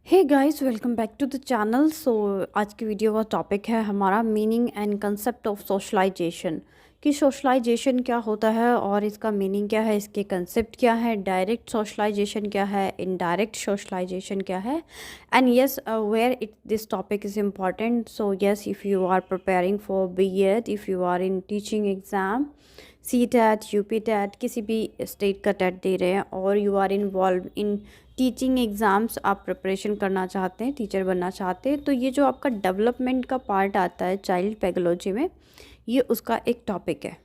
Hey guys, welcome back to the channel. आज की video का टॉपिक है हमारा meaning and concept of socialisation. कि सोशलाइजेशन क्या होता है और इसका मीनिंग क्या है, इसके कंसेप्ट क्या है, डायरेक्ट सोशलाइजेशन क्या है, इनडायरेक्ट सोशलाइजेशन क्या है। And yes, where it this topic is important. So yes, if you are preparing for BEd, if you are in teaching exam, C TET, UP TET, किसी भी state का TET दे रहे हैं और you are involve in teaching exams, आप preparation करना चाहते हैं, टीचर बनना चाहते हैं, तो ये जो आपका डेवलपमेंट का पार्ट आता है चाइल्ड पैथोलॉजी में, ये उसका एक टॉपिक है।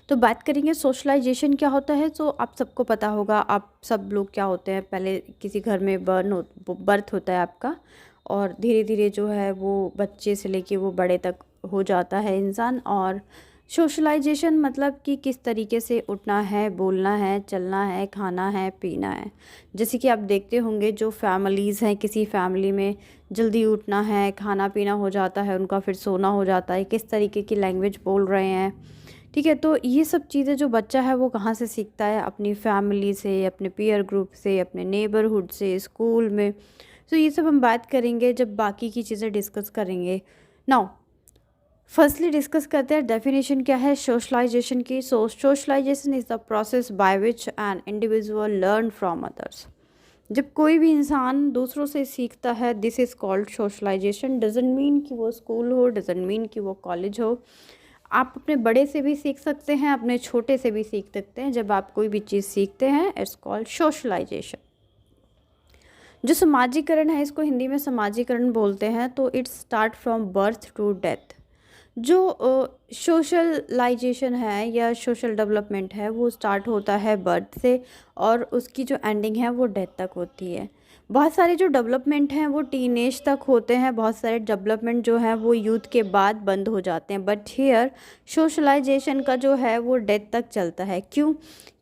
तो बात करेंगे सोशलाइजेशन क्या होता है। तो आप सबको पता होगा, आप सब लोग क्या होते हैं, पहले किसी घर में बर्थ होता है आपका, और धीरे धीरे जो है वो बच्चे से लेके वो बड़े तक हो जाता है इंसान। और सोशलाइजेशन मतलब कि किस तरीके से उठना है, बोलना है, चलना है, खाना है, पीना है। जैसे कि आप देखते होंगे जो फैमिलीज़ हैं, किसी फैमिली में जल्दी उठना है, खाना पीना हो जाता है उनका, फिर सोना हो जाता है, किस तरीके की लैंग्वेज बोल रहे हैं। ठीक है, तो ये सब चीज़ें जो बच्चा है वो कहाँ से सीखता है, अपनी फैमिली से, अपने पीयर ग्रुप से, अपने नेबरहुड से, स्कूल में। तो ये सब हम बात करेंगे जब बाकी की चीज़ें डिस्कस करेंगे। नाउ फर्स्टली डिस्कस करते हैं डेफिनेशन क्या है सोशलाइजेशन की। Socialisation is the process by which an individual learn from others. जब कोई भी इंसान दूसरों से सीखता है, this is called socialisation. Doesn't mean कि वो स्कूल हो, डजेंट मीन कि वो कॉलेज हो। आप अपने बड़े से भी सीख सकते हैं, अपने छोटे से भी सीख सकते हैं। जब आप कोई भी चीज़ सीखते हैं, इट्स कॉल्ड सोशलाइजेशन। जो समाजीकरण है, इसको हिंदी में समाजीकरण बोलते हैं। तो it's start from birth to death. जो सोशलाइजेशन है या सोशल डेवलपमेंट है, वो स्टार्ट होता है बर्थ से और उसकी जो एंडिंग है वो डेथ तक होती है। बहुत सारे जो डेवलपमेंट हैं वो टीनेज तक होते हैं, बहुत सारे डेवलपमेंट जो हैं वो यूथ के बाद बंद हो जाते हैं। बट हियर सोशलाइजेशन का जो है वो डेथ तक चलता है। क्यों?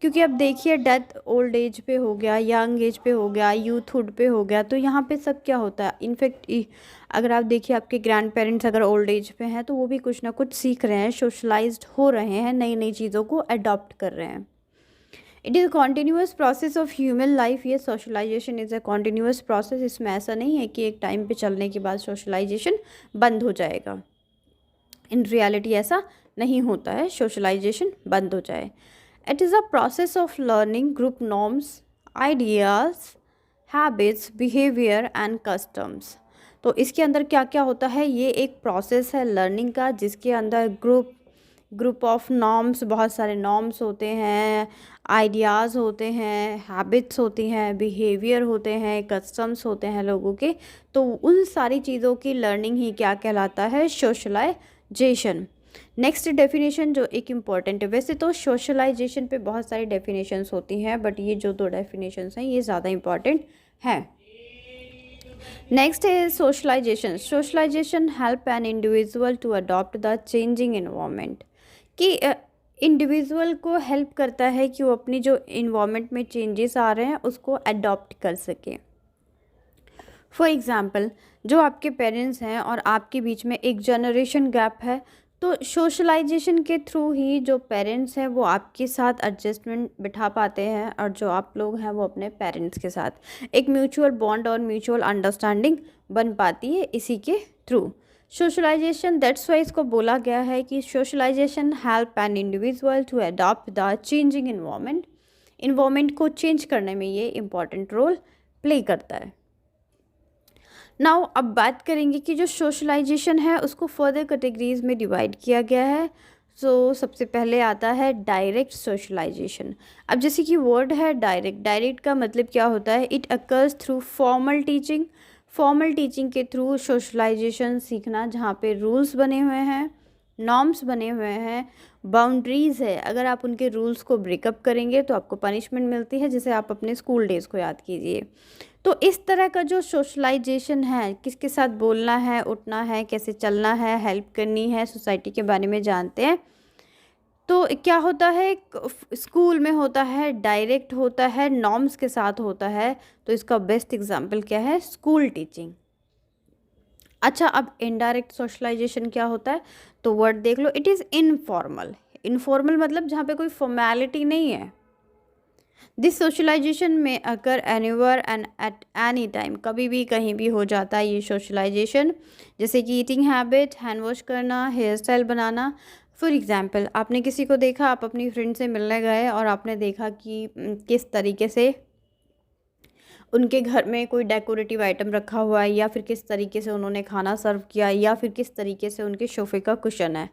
क्योंकि अब देखिए, डेथ ओल्ड एज पे हो गया, यंग एज पे हो गया, यूथहुड पे हो गया, तो यहाँ पे सब क्या होता है। इनफैक्ट अगर आप देखिए, आपके ग्रैंड पेरेंट्स अगर ओल्ड एज पे हैं तो वो भी कुछ ना कुछ सीख रहे हैं, सोशलाइज्ड हो रहे हैं, नई नई चीज़ों को अडॉप्ट कर रहे हैं। It is continuous process of human life. ये socialisation is a continuous process. इसमें ऐसा नहीं है कि एक टाइम पे चलने के बाद सोशलाइजेशन बंद हो जाएगा। इन रियलिटी ऐसा नहीं होता है, सोशलाइजेशन बंद हो जाए। It is a process of learning group norms, ideas, habits, behaviour and customs. तो इसके अंदर क्या क्या होता है, ये एक प्रोसेस है लर्निंग का, जिसके अंदर ग्रुप ऑफ नॉर्म्स, बहुत सारे नॉर्म्स होते हैं, आइडियाज़ होते हैं, हैबिट्स होती हैं, बिहेवियर होते हैं, कस्टम्स होते हैं लोगों के। तो उन सारी चीज़ों की लर्निंग ही क्या कहलाता है, सोशलाइजेशन। नेक्स्ट डेफिनेशन जो एक इम्पॉर्टेंट है, वैसे तो सोशलाइजेशन पे बहुत सारी डेफिनेशंस होती हैं, बट ये जो दो डेफिनेशंस हैं ये ज़्यादा इम्पॉर्टेंट हैं। नेक्स्ट है socialisation. Socialisation help an individual to adopt the changing environment. कि इंडिविजुअल को हेल्प करता है कि वो अपनी जो इन्वायरमेंट में चेंजेस आ रहे हैं उसको अडॉप्ट कर सके। फॉर एग्ज़ाम्पल, जो आपके पेरेंट्स हैं और आपके बीच में एक जनरेशन गैप है, तो सोशलाइजेशन के थ्रू ही जो पेरेंट्स हैं वो आपके साथ एडजस्टमेंट बिठा पाते हैं, और जो आप लोग हैं वो अपने पेरेंट्स के साथ एक म्यूचुअल बॉन्ड और म्यूचुअल अंडरस्टैंडिंग बन पाती है इसी के थ्रू। सोशलाइजेशन, दैट्स वाई इसको बोला गया है कि socialisation help an individual to adopt the changing environment को चेंज करने में ये इम्पॉर्टेंट रोल प्ले करता है। नाउ अब बात करेंगे कि जो सोशलाइजेशन है उसको फर्दर कैटेगरीज में डिवाइड किया गया है। सबसे पहले आता है डायरेक्ट सोशलाइजेशन। अब जैसे कि वर्ड है डायरेक्ट, डायरेक्ट का मतलब क्या होता है, it occurs through formal teaching. Formal teaching के थ्रू सोशलाइजेशन सीखना, जहाँ पे रूल्स बने हुए हैं, नॉर्म्स बने हुए हैं, बाउंड्रीज़ है। अगर आप उनके रूल्स को ब्रेकअप करेंगे तो आपको पनिशमेंट मिलती है, जिसे आप अपने स्कूल डेज़ को याद कीजिए। तो इस तरह का जो सोशलाइजेशन है, किसके साथ बोलना है, उठना है, कैसे चलना है, हेल्प करनी है, सोसाइटी के बारे में जानते हैं। तो क्या होता है, स्कूल में होता है, डायरेक्ट होता है, नॉर्म्स के साथ होता है। तो इसका बेस्ट एग्जांपल क्या है, स्कूल टीचिंग। अच्छा, अब इनडायरेक्ट सोशलाइजेशन क्या होता है, तो वर्ड देख लो, इट इज़ इनफॉर्मल। इनफॉर्मल मतलब जहाँ पे कोई फॉर्मेलिटी नहीं है, दिस सोशलाइजेशन में occur anywhere and at any time, कभी भी कहीं भी हो जाता है ये सोशलाइजेशन। जैसे कि ईटिंग हैबिट, हैंड वॉश करना, हेयर स्टाइल बनाना। फॉर एग्जांपल, आपने किसी को देखा, आप अपनी फ्रेंड से मिलने गए और आपने देखा कि किस तरीके से उनके घर में कोई डेकोरेटिव आइटम रखा हुआ है, या फिर किस तरीके से उन्होंने खाना सर्व किया, या फिर किस तरीके से उनके सोफ़े का कुशन है।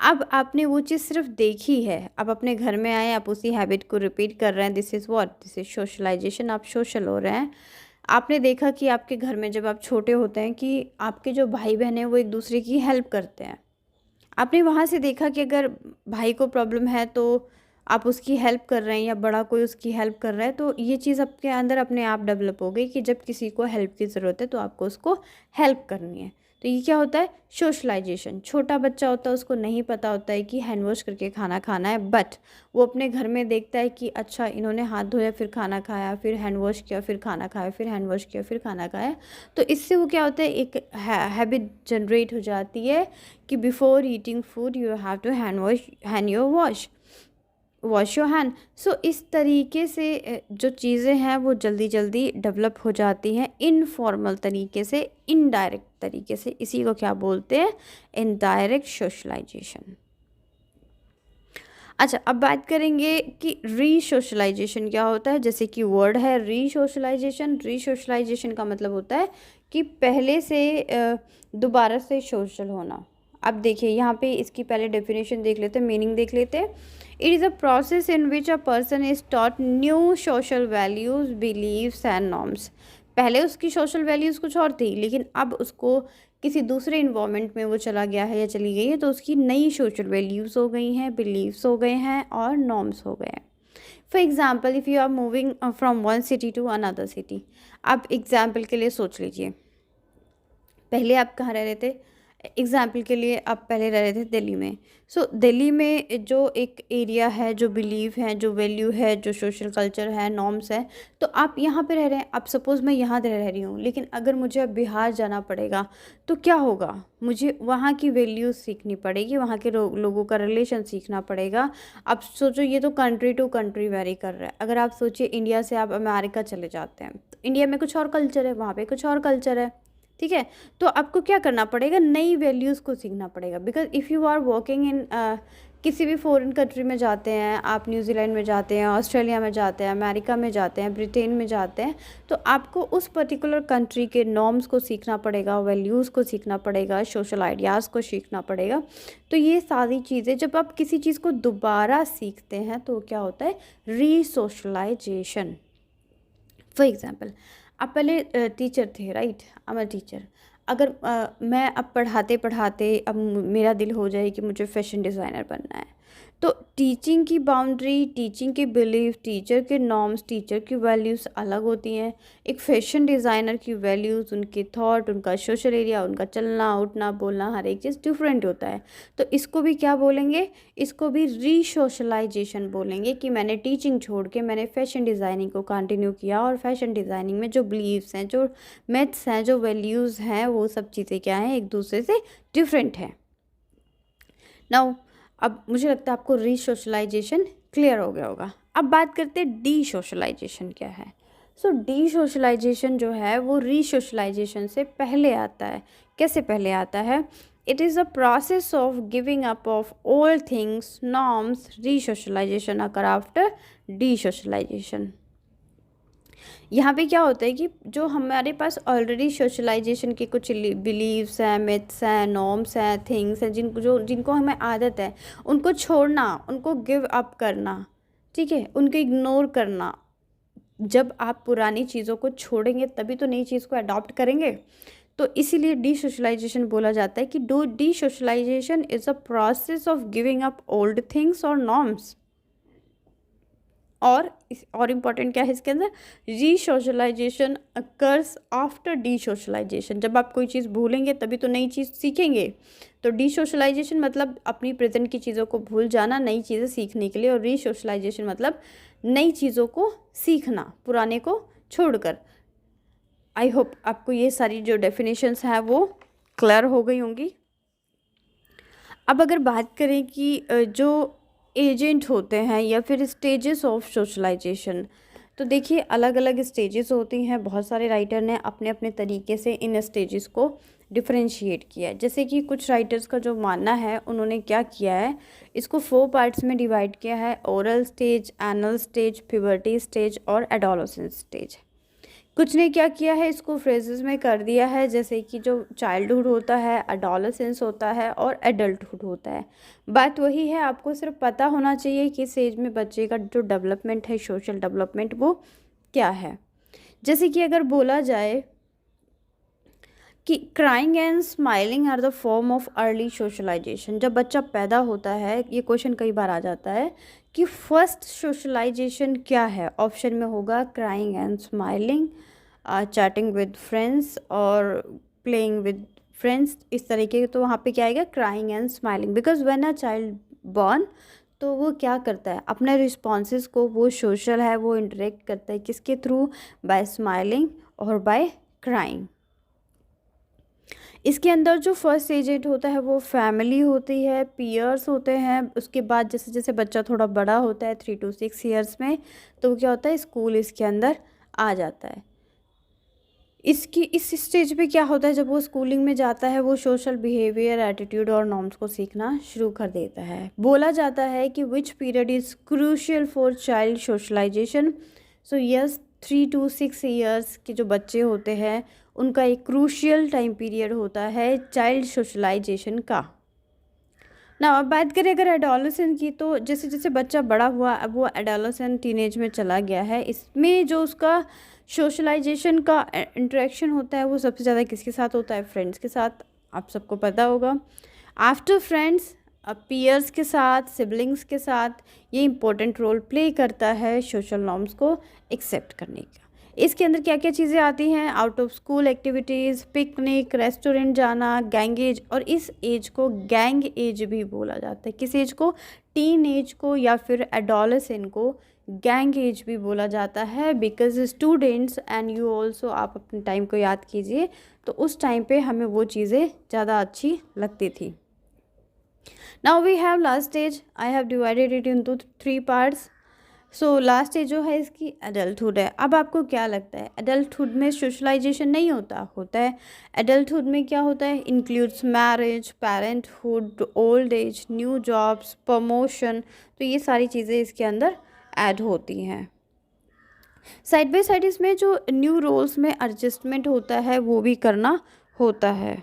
अब आपने वो चीज़ सिर्फ देखी है, अब अपने घर में आए, आप उसी हैबिट को रिपीट कर रहे हैं। This is what, this is socialisation. आप सोशल हो रहे हैं। आपने देखा कि आपके घर में जब आप छोटे होते हैं कि आपके जो भाई बहन हैं वो एक दूसरे की हेल्प करते हैं। आपने वहाँ से देखा कि अगर भाई को प्रॉब्लम है तो आप उसकी हेल्प कर रहे हैं, या बड़ा कोई उसकी हेल्प कर रहा है, तो ये चीज़ आपके अंदर अपने आप डेवलप हो गई कि जब किसी को हेल्प की ज़रूरत है तो आपको उसको हेल्प करनी है। तो ये क्या होता है? सोशलाइजेशन। छोटा बच्चा होता है, उसको नहीं पता होता है कि हैंड वॉश करके खाना खाना है, बट वो अपने घर में देखता है कि अच्छा इन्होंने हाथ धोया फिर खाना खाया, फिर हैंड वॉश किया फिर खाना खाया, फिर हैंड वॉश किया फिर खाना खाया। तो इससे वो क्या होता है, एक हैबिट जनरेट हो जाती है कि before eating food you have to wash your hand. So इस तरीके से जो चीज़ें हैं वो जल्दी जल्दी डेवलप हो जाती हैं इनफॉर्मल तरीके से, इनडायरेक्ट तरीके से। इसी को क्या बोलते हैं? Indirect socialisation. अच्छा, अब बात करेंगे कि री सोशलाइजेशन क्या होता है। जैसे कि वर्ड है री सोशलाइजेशन। री सोशलाइजेशन का मतलब होता है कि पहले से दोबारा से सोशल होना। अब देखिए यहाँ पे इसकी पहले डेफिनेशन देख लेते हैं, मीनिंग देख लेते हैं। It is a process in which a person is taught new social values, beliefs and norms. पहले उसकी सोशल वैल्यूज़ कुछ और थी, लेकिन अब उसको किसी दूसरे इन्वायरमेंट में वो चला गया है या चली गई है, तो उसकी नई सोशल वैल्यूज़ हो गई हैं, बिलीव्स हो गए हैं और नॉर्म्स हो गए हैं। For example, if you are moving from one city to another city. आप एग्ज़ाम्पल के लिए सोच लीजिए, पहले आप कहाँ रह रहे थे? एग्ज़ाम्पल के लिए आप पहले रह रहे थे दिल्ली में। सो दिल्ली में जो एक एरिया है, जो बिलीव है, जो वैल्यू है, जो सोशल कल्चर है, नॉर्म्स है, तो आप यहाँ पे रह रहे हैं। अब सपोज़ मैं यहाँ रह रही हूँ, लेकिन अगर मुझे अब बिहार जाना पड़ेगा तो क्या होगा? मुझे वहाँ की वैल्यूज़ सीखनी पड़ेगी, वहाँ के लोगों का रिलेशन सीखना पड़ेगा। अब सोचो, ये तो कंट्री टू कंट्री वेरी कर रहा है। अगर आप सोचिए इंडिया से आप अमेरिका चले जाते हैं, तो इंडिया में कुछ और कल्चर है, वहाँ पे कुछ और कल्चर है। ठीक है? तो आपको क्या करना पड़ेगा? नई वैल्यूज़ को सीखना पड़ेगा। Because if you are working in किसी भी फॉरेन कंट्री में जाते हैं, आप न्यूज़ीलैंड में जाते हैं, ऑस्ट्रेलिया में जाते हैं, अमेरिका में जाते हैं, ब्रिटेन में जाते हैं, तो आपको उस पर्टिकुलर कंट्री के नॉर्म्स को सीखना पड़ेगा, वैल्यूज़ को सीखना पड़ेगा, सोशल आइडियाज़ को सीखना पड़ेगा। तो ये सारी चीज़ें जब आप किसी चीज़ को दोबारा सीखते हैं तो क्या होता है? रीसोशलाइजेशन। फॉर एग्ज़ाम्पल, आप पहले टीचर थे, right? I am a teacher. अगर मैं अब पढ़ाते पढ़ाते अब मेरा दिल हो जाए कि मुझे फैशन डिज़ाइनर बनना है, तो टीचिंग की बाउंड्री, टीचिंग के बिलीफ, टीचर के नॉर्म्स, टीचर की वैल्यूज़ अलग होती हैं। एक फैशन डिज़ाइनर की वैल्यूज़, उनके थॉट, उनका सोशल एरिया, उनका चलना उठना बोलना, हर एक चीज़ डिफरेंट होता है। तो इसको भी क्या बोलेंगे? इसको भी रीसोशलाइजेशन बोलेंगे कि मैंने टीचिंग छोड़ के मैंने फैशन डिज़ाइनिंग को कंटिन्यू किया, और फैशन डिज़ाइनिंग में जो बिलीव्स हैं, जो मेथड्स हैं, जो वैल्यूज़ हैं, वो सब चीज़ें क्या हैं? एक दूसरे से डिफरेंट हैं। नाउ, अब मुझे लगता है आपको रीसोशलाइजेशन क्लियर हो गया होगा। अब बात करते हैं डी सोशलाइजेशन क्या है। सो डी सोशलाइजेशन जो है वो रीसोशलाइजेशन से पहले आता है। कैसे पहले आता है? It is a process of giving up of old things, norms. Resocialisation occur after desocialisation. यहाँ पे क्या होता है कि जो हमारे पास ऑलरेडी सोशलाइजेशन के कुछ बिलीव्स हैं, मिथ्स हैं, नॉर्म्स हैं, थिंग्स हैं, जिनको हमें आदत है, उनको छोड़ना, उनको गिव अप करना, ठीक है, उनको इग्नोर करना। जब आप पुरानी चीज़ों को छोड़ेंगे तभी तो नई चीज़ को अडॉप्ट करेंगे। तो इसीलिए डी सोशलाइजेशन बोला जाता है कि desocialisation is a process of giving up old things और नॉर्म्स। और इम्पॉर्टेंट क्या है इसके अंदर? Resocialisation occurs after desocialisation. जब आप कोई चीज़ भूलेंगे तभी तो नई चीज़ सीखेंगे। तो डीसोशलाइजेशन मतलब अपनी प्रेजेंट की चीज़ों को भूल जाना नई चीज़ें सीखने के लिए, और रीसोशलाइजेशन मतलब नई चीज़ों को सीखना पुराने को छोड़कर। आई होप आपको ये सारी जो डेफिनेशंस हैं वो क्लियर हो गई होंगी। अब अगर बात करें कि जो एजेंट होते हैं या फिर स्टेजेस ऑफ सोशलाइजेशन। तो देखिए अलग अलग स्टेजेस होती हैं, बहुत सारे राइटर ने अपने अपने तरीके से इन स्टेजेस को डिफरेंशिएट किया है। जैसे कि कुछ राइटर्स का जो मानना है, उन्होंने क्या किया है, इसको 4 पार्ट्स में डिवाइड किया है: oral stage, anal stage, puberty stage और एडोलसेंस स्टेज। कुछ ने क्या किया है, इसको फ्रेजेस में कर दिया है, जैसे कि जो चाइल्डहुड होता है, एडोलसेंस होता है और एडल्टहुड होता है। बात वही है, आपको सिर्फ पता होना चाहिए कि इस एज में बच्चे का जो डेवलपमेंट है, सोशल डेवलपमेंट, वो क्या है। जैसे कि अगर बोला जाए कि crying and smiling are the form of early socialisation. जब बच्चा पैदा होता है, ये क्वेश्चन कई बार आ जाता है कि फर्स्ट सोशलाइजेशन क्या है। ऑप्शन में होगा crying and smiling, chatting with friends और प्लेइंग विद फ्रेंड्स, इस तरीके। तो वहाँ पे क्या आएगा, crying and smiling. Because when a child born, तो वो क्या करता है, अपने रिस्पॉन्सेज को, वो सोशल है, वो इंटरेक्ट करता है किसके थ्रू, बाय स्माइलिंग और बाय क्राइंग। इसके अंदर जो फर्स्ट एजेंट होता है वो फैमिली होती है, पीयर्स होते हैं। उसके बाद जैसे जैसे बच्चा थोड़ा बड़ा होता है 3 to 6 ईयर्स में, तो क्या होता है, स्कूल इसके अंदर आ जाता है। इसकी इस स्टेज पे क्या होता है, जब वो स्कूलिंग में जाता है, वो सोशल बिहेवियर, एटीट्यूड और नॉर्म्स को सीखना शुरू कर देता है। बोला जाता है कि which period is crucial for child socialisation. So yes, 3 to 6 years के जो बच्चे होते हैं, उनका एक क्रूशियल टाइम पीरियड होता है चाइल्ड सोशलाइजेशन का। ना अब बात करें अगर एडोलसेंट की, तो जैसे जैसे बच्चा बड़ा हुआ, अब वो एडोलसेंट टीनेज में चला गया है, इसमें जो उसका सोशलाइजेशन का इंटरेक्शन होता है, वो सबसे ज़्यादा किसके साथ होता है, फ्रेंड्स के साथ। आप सबको पता होगा। आफ्टर फ्रेंड्स, पीयर्स के साथ, सिबलिंग्स के साथ, ये इंपॉर्टेंट रोल प्ले करता है सोशल नॉर्म्स को एक्सेप्ट करने का। इसके अंदर क्या क्या चीज़ें आती हैं, out of school activities, picnic, restaurant जाना, गैंग एज। और इस एज को गैंग एज भी बोला जाता है। किस एज को, टीन एज को या फिर एडोलेसेंट को गैंग एज भी बोला जाता है। Because students and you also, आप अपने टाइम को याद कीजिए, तो उस टाइम पे हमें वो चीज़ें ज़्यादा अच्छी लगती थी। Now we have last stage, I have divided it into 3 parts. So last stage जो है इसकी एडल्टहुड है। अब आपको क्या लगता है, एडल्टहुड में सोशलाइजेशन नहीं होता? होता है। एडल्टहुड में क्या होता है, includes marriage, parenthood, old age, new jobs, promotion. तो ये सारी चीज़ें इसके अंदर ऐड होती हैं। साइड बाय साइड इसमें जो न्यू रोल्स में एडजस्टमेंट होता है, वो भी करना होता है।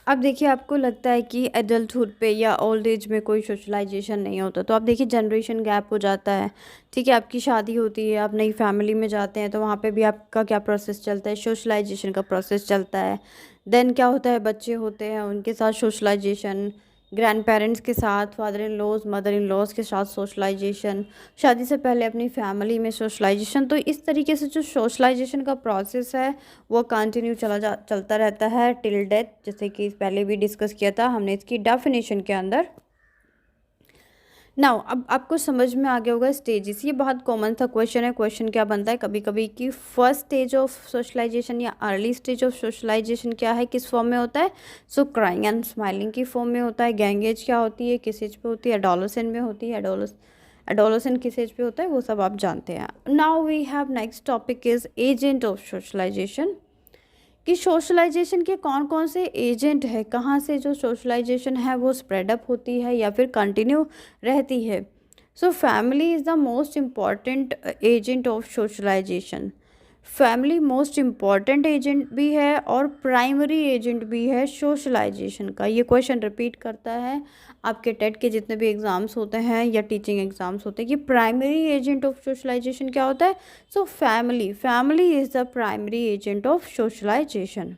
अब देखिए आपको लगता है कि एडल्टहुड पे या ओल्ड एज में कोई सोशलाइजेशन नहीं होता, तो आप देखिए जनरेशन गैप हो जाता है। ठीक है, आपकी शादी होती है, आप नई फैमिली में जाते हैं, तो वहाँ पे भी आपका क्या प्रोसेस चलता है, सोशलाइजेशन का प्रोसेस चलता है। देन क्या होता है, बच्चे होते हैं, उनके साथ सोशलाइजेशन, ग्रैंड पेरेंट्स के साथ, father in laws, mother in laws के साथ सोशलाइजेशन, शादी से पहले अपनी फैमिली में सोशलाइजेशन। तो इस तरीके से जो सोशलाइजेशन का प्रोसेस है, वो कंटिन्यू चलता रहता है टिल डेथ। जैसे कि पहले भी डिस्कस किया था हमने इसकी डेफिनेशन के अंदर। नाउ अब आपको समझ में आ गया होगा स्टेजेस। ये बहुत कॉमन सा क्वेश्चन है। क्वेश्चन क्या बनता है कभी कभी कि फर्स्ट स्टेज ऑफ सोशलाइजेशन या अर्ली स्टेज ऑफ सोशलाइजेशन क्या है, किस फॉर्म में होता है। सो क्राइंग एंड स्माइलिंग की फॉर्म में होता है। गैंग एज क्या होती है, किस एज पे होती है, एडोलेसेंट में होती है। एडोलेसेंट किस एज पे होता है, वो सब आप जानते हैं। Now we have next topic is agent of socialisation, कि सोशलाइजेशन के कौन कौन से एजेंट है, कहाँ से जो सोशलाइजेशन है वो स्प्रेड अप होती है या फिर कंटिन्यू रहती है। So family is the most important agent of socialisation. Family most important agent भी है और प्राइमरी एजेंट भी है सोशलाइजेशन का। ये क्वेश्चन रिपीट करता है आपके टेट के जितने भी एग्ज़ाम्स होते हैं या टीचिंग एग्ज़ाम्स होते हैं कि प्राइमरी एजेंट ऑफ सोशलाइजेशन क्या होता है। So family is the primary agent of socialisation.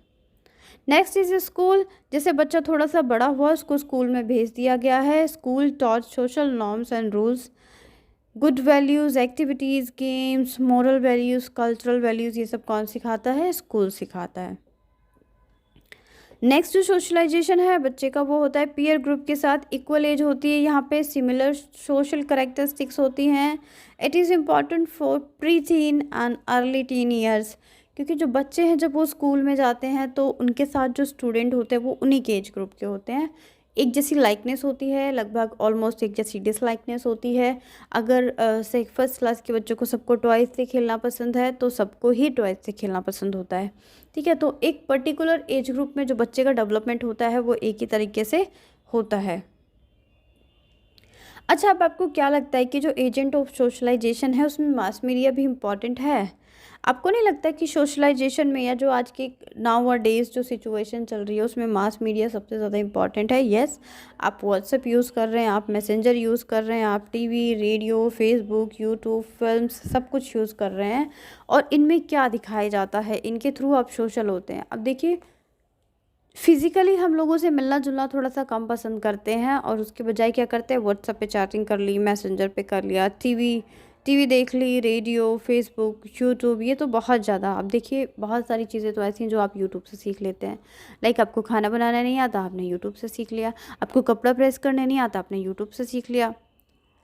Next is school. जैसे बच्चा थोड़ा सा बड़ा हुआ, उसको स्कूल में भेज दिया गया है। School taught social norms and rules, good values, activities, games, moral values, cultural values, ये सब कौन सिखाता है, स्कूल सिखाता है। नेक्स्ट जो सोशलाइजेशन है बच्चे का, वो होता है पीयर ग्रुप के साथ। इक्वल एज होती है यहाँ पे, सिमिलर सोशल करेक्टरिस्टिक्स होती हैं। It is important for pre tin and early tin years, क्योंकि जो बच्चे हैं जब वो स्कूल में जाते हैं तो उनके साथ जो स्टूडेंट होते हैं वो उन्हीं के एज ग्रुप के होते हैं। एक जैसी लाइकनेस होती है, लगभग ऑलमोस्ट एक जैसी डिसलाइकनेस होती है। अगर से फर्स्ट क्लास के बच्चों को सबको टॉयज़ से खेलना पसंद है तो सबको ही टॉयज़ से खेलना पसंद होता है, ठीक है। तो एक पर्टिकुलर एज ग्रुप में जो बच्चे का डेवलपमेंट होता है वो एक ही तरीके से होता है। अच्छा, अब आपको क्या लगता है कि जो एजेंट ऑफ सोशलाइजेशन है उसमें मास मीडिया भी इम्पॉर्टेंट है? आपको नहीं लगता कि सोशलाइजेशन में या जो आज की नाउ अ डेज़ जो सिचुएशन चल रही है उसमें मास मीडिया सबसे ज़्यादा इम्पॉर्टेंट है? येस, आप व्हाट्सएप यूज़ कर रहे हैं, आप मैसेंजर यूज़ कर रहे हैं, आप TV, radio, Facebook, YouTube, films सब कुछ यूज़ कर रहे हैं और इनमें क्या दिखाया जाता है, इनके थ्रू आप सोशल होते हैं। अब देखिए, फिज़िकली हम लोगों से मिलना-जुलना थोड़ा-सा कम पसंद करते हैं और उसके बजाय क्या करते हैं, व्हाट्सएप पे चैटिंग कर ली, मैसेंजर पे कर लिया, टीवी टीवी देख ली, रेडियो, फ़ेसबुक, यूट्यूब, ये तो बहुत ज़्यादा। अब देखिए, बहुत सारी चीज़ें तो ऐसी हैं जो आप यूट्यूब से सीख लेते हैं। लाइक आपको खाना बनाना नहीं आता, आपने यूट्यूब से सीख लिया। आपको कपड़ा प्रेस करने नहीं आता, आपने यूट्यूब से सीख लिया।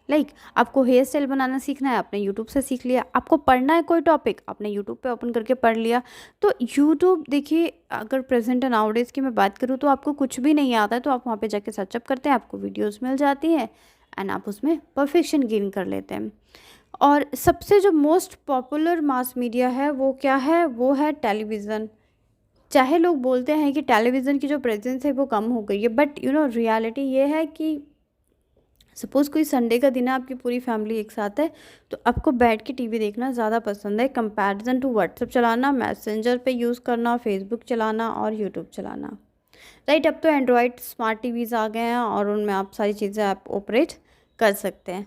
लाइक आपको हेयर स्टाइल बनाना सीखना है, आपने यूट्यूब से सीख लिया। आपको पढ़ना है कोई टॉपिक, आपने यूट्यूब पे ओपन करके पढ़ लिया। तो यूट्यूब देखिए, अगर प्रेजेंट एंड नाउडेज की मैं बात करूँ तो आपको कुछ भी नहीं आता है तो आप वहाँ पे जाके सर्चअप करते हैं, आपको वीडियोस मिल जाती हैं एंड आप उसमें परफेक्शन गेन कर लेते हैं। और सबसे जो मोस्ट पॉपुलर मास मीडिया है वो क्या है, वो है टेलीविज़न। चाहे लोग बोलते हैं कि टेलीविज़न की जो प्रेजेंस है वो कम हो गई है, बट रियलिटी ये है कि सपोज़ कोई संडे का दिन है, आपकी पूरी फैमिली एक साथ है, तो आपको बैठ के टीवी देखना ज़्यादा पसंद है कंपैरिजन टू व्हाट्सएप चलाना, मैसेंजर पे यूज़ करना, फेसबुक चलाना और यूट्यूब चलाना। राइट, अब तो एंड्रॉयड स्मार्ट टीवीज़ आ गए हैं और उनमें आप सारी चीज़ें आप ऑपरेट कर सकते हैं।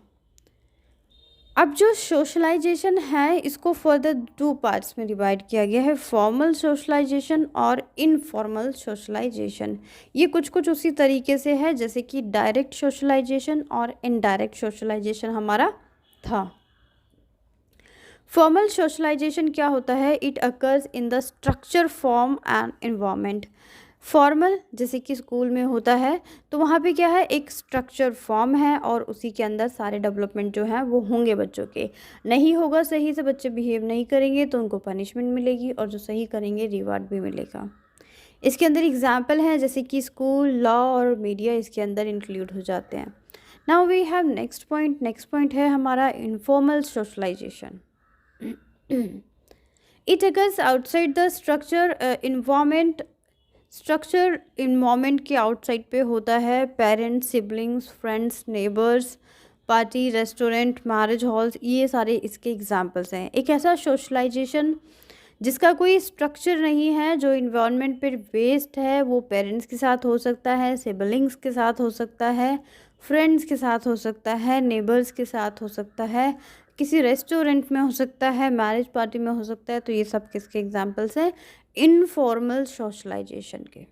अब जो सोशलाइजेशन है इसको फर्दर 2 पार्ट्स में डिवाइड किया गया है, फॉर्मल सोशलाइजेशन और इनफॉर्मल सोशलाइजेशन। ये कुछ कुछ उसी तरीके से है जैसे कि डायरेक्ट सोशलाइजेशन और इनडायरेक्ट सोशलाइजेशन हमारा था। फॉर्मल सोशलाइजेशन क्या होता है, it occurs in the structure, form and environment. Formal जैसे कि स्कूल में होता है तो वहाँ पे क्या है, एक स्ट्रक्चर फॉर्म है और उसी के अंदर सारे डेवलपमेंट जो हैं वो होंगे बच्चों के। नहीं होगा सही से, बच्चे बिहेव नहीं करेंगे तो उनको पनिशमेंट मिलेगी और जो सही करेंगे रिवार्ड भी मिलेगा। इसके अंदर एग्जाम्पल हैं जैसे कि स्कूल, लॉ और मीडिया इसके अंदर इंक्लूड हो जाते हैं। Now we have next point है हमारा informal socialisation. It occurs outside the structure environment. Structure environment के आउटसाइड पे होता है, parents, siblings, friends, neighbours, party, restaurant, marriage halls, ये सारे इसके एग्जांपल्स हैं। एक ऐसा सोशलाइजेशन जिसका कोई स्ट्रक्चर नहीं है, जो इन्वायरमेंट पे बेस्ड है, वो पेरेंट्स के साथ हो सकता है, सिबलिंग्स के साथ हो सकता है, फ्रेंड्स के साथ हो सकता है, नेबर्स के साथ हो सकता है, किसी रेस्टोरेंट में हो सकता है, मैरिज पार्टी में हो सकता है। तो ये सब किसके एग्जांपल्स हैं, इनफॉर्मल सोशलाइजेशन के।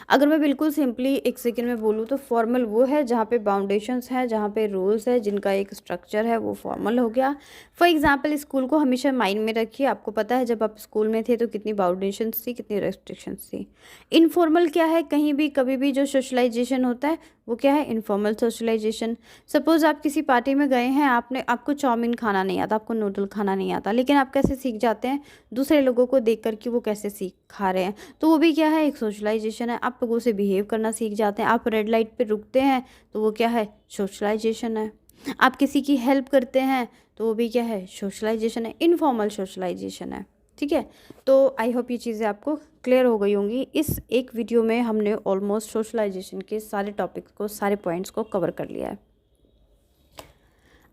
अगर मैं बिल्कुल सिंपली एक सेकेंड में बोलूँ तो फॉर्मल वो है जहाँ पे बाउंडेशंस हैं, जहाँ पे रूल्स है, जिनका एक स्ट्रक्चर है, वो फॉर्मल हो गया। फॉर एग्जांपल स्कूल को हमेशा माइंड में रखिए, आपको पता है जब आप स्कूल में थे तो कितनी बाउंडेशंस थी, कितनी रेस्ट्रिक्शंस थी। इनफॉर्मल क्या है, कहीं भी कभी भी जो सोशलाइजेशन होता है वो क्या है, इनफॉर्मल सोशलाइजेशन। सपोज़ आप किसी पार्टी में गए हैं, आपको चाउमीन खाना नहीं आता, आपको नूडल खाना नहीं आता, लेकिन आप कैसे सीख जाते हैं, दूसरे लोगों को देख कर कि वो कैसे सीख खा रहे हैं, तो वो भी क्या है, एक सोशलाइजेशन है। आप लोगों से बिहेव करना सीख जाते हैं, आप रेड लाइट पे रुकते हैं तो वो क्या है, सोशलाइजेशन है। आप किसी की हेल्प करते हैं तो वो भी क्या है, सोशलाइजेशन है, इनफॉर्मल सोशलाइजेशन है। ठीक है, तो आई होप ये चीज़ें आपको क्लियर हो गई होंगी। इस एक वीडियो में हमने ऑलमोस्ट सोशलाइजेशन के सारे टॉपिक्स को, सारे पॉइंट्स को कवर कर लिया है।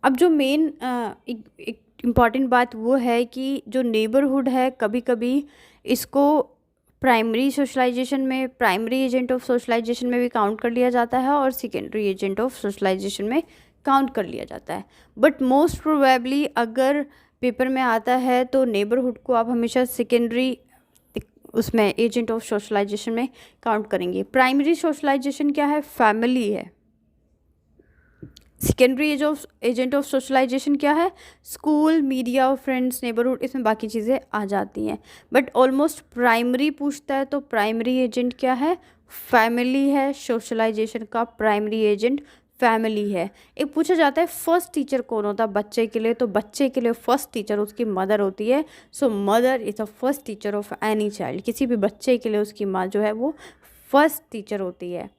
अब जो मेन एक इम्पॉर्टेंट बात वो है कि जो नेबरहुड है, कभी कभी इसको प्राइमरी सोशलाइजेशन में, प्राइमरी एजेंट ऑफ सोशलाइजेशन में भी काउंट कर लिया जाता है और सेकेंडरी एजेंट ऑफ सोशलाइजेशन में काउंट कर लिया जाता है। बट मोस्ट प्रोबेबली अगर पेपर में आता है तो नेबरहुड को आप हमेशा सेकेंडरी उसमें एजेंट ऑफ सोशलाइजेशन में काउंट करेंगे। प्राइमरी सोशलाइजेशन क्या है, फैमिली है। सेकेंडरी एजेंट ऑफ सोशलाइजेशन क्या है, स्कूल, मीडिया, फ्रेंड्स, नेबरहुड, इसमें बाकी चीज़ें आ जाती हैं। बट ऑलमोस्ट प्राइमरी पूछता है तो प्राइमरी एजेंट क्या है, फैमिली है। सोशलाइजेशन का प्राइमरी एजेंट फैमिली है। एक पूछा जाता है फर्स्ट टीचर कौन होता है बच्चे के लिए, तो बच्चे के लिए फर्स्ट टीचर उसकी मदर होती है। So mother is the first teacher of any child. किसी भी बच्चे के लिए उसकी माँ जो है वो फर्स्ट टीचर होती है।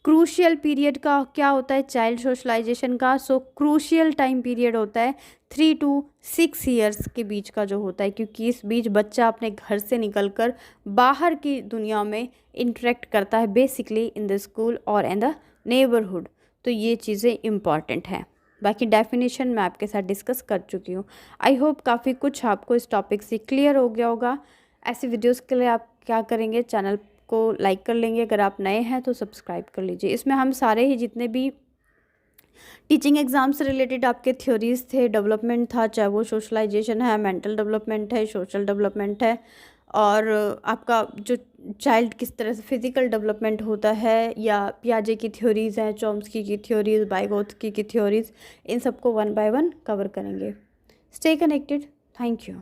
क्रूशियल पीरियड का क्या होता है चाइल्ड सोशलाइजेशन का? सो क्रूशियल टाइम पीरियड होता है 3 to 6 ईयर्स के बीच का जो होता है, क्योंकि इस बीच बच्चा अपने घर से निकलकर बाहर की दुनिया में इंटरेक्ट करता है बेसिकली इन द स्कूल और इन द नेबरहुड। तो ये चीज़ें इम्पॉर्टेंट हैं। बाकी डेफिनेशन मैं आपके साथ डिस्कस कर चुकी हूँ। आई होप काफ़ी कुछ आपको इस टॉपिक से क्लियर हो गया होगा। ऐसे वीडियोस के लिए आप क्या करेंगे, चैनल को लाइक कर लेंगे, अगर आप नए हैं तो सब्सक्राइब कर लीजिए। इसमें हम सारे ही जितने भी टीचिंग एग्ज़ाम से रिलेटेड आपके थ्योरीज थे, डेवलपमेंट था, चाहे वो सोशलाइजेशन है, मेंटल डेवलपमेंट है, सोशल डेवलपमेंट है, और आपका जो चाइल्ड किस तरह से फिज़िकल डेवलपमेंट होता है, या पियाजे की थ्योरीज़ हैं, चॉम्स्की की थ्योरीज़, वाइगोत्स्की की थ्योरीज़, इन सबको वन बाय वन कवर करेंगे। Stay connected. Thank you.